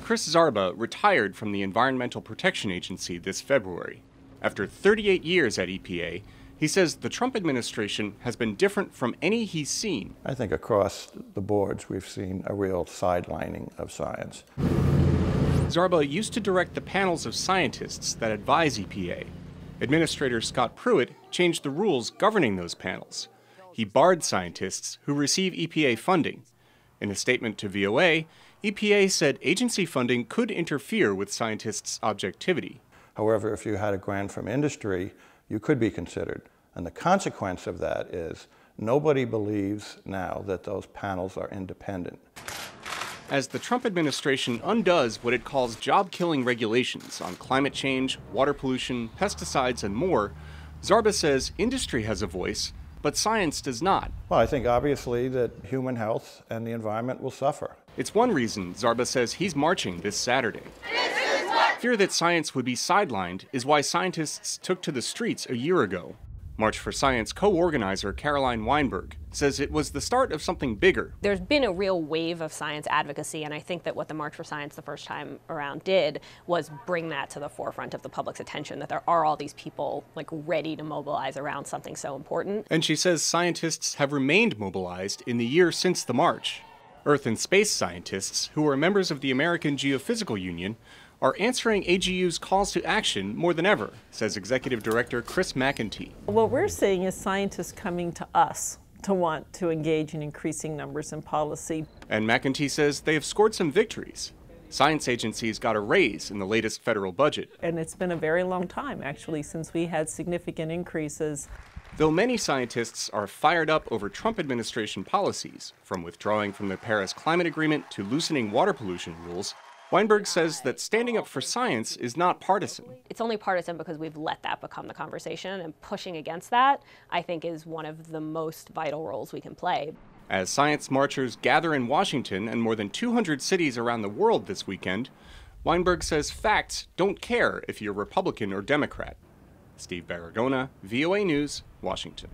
Chris Zarba retired from the Environmental Protection Agency this February. After 38 years at EPA, he says the Trump administration has been different from any he's seen. I think across the boards we've seen a real sidelining of science. Zarba used to direct the panels of scientists that advise EPA. Administrator Scott Pruitt changed the rules governing those panels. He barred scientists who receive EPA funding. In a statement to VOA, EPA said agency funding could interfere with scientists' objectivity. However, if you had a grant from industry, you could be considered. And the consequence of that is nobody believes now that those panels are independent. As the Trump administration undoes what it calls job-killing regulations on climate change, water pollution, pesticides, and more, Zarba says industry has a voice, but science does not. Well, I think obviously that human health and the environment will suffer. It's one reason Zarba says he's marching this Saturday. Fear that science would be sidelined is why scientists took to the streets a year ago. March for Science co-organizer Caroline Weinberg says it was the start of something bigger. There's been a real wave of science advocacy, and I think that what the March for Science the first time around did was bring that to the forefront of the public's attention, that there are all these people ready to mobilize around something so important. And she says scientists have remained mobilized in the year since the march. Earth and space scientists, who are members of the American Geophysical Union, are answering AGU's calls to action more than ever, says Executive Director Chris McEntee. What we're seeing is scientists coming to us to want to engage in increasing numbers in policy. And McEntee says they have scored some victories. Science agencies got a raise in the latest federal budget. And it's been a very long time, actually, since we had significant increases. Though many scientists are fired up over Trump administration policies, from withdrawing from the Paris Climate Agreement to loosening water pollution rules, Weinberg says that standing up for science is not partisan. It's only partisan because we've let that become the conversation, and pushing against that, I think, is one of the most vital roles we can play. As science marchers gather in Washington and more than 200 cities around the world this weekend, Weinberg says facts don't care if you're Republican or Democrat. Steve Baragona, VOA News, Washington.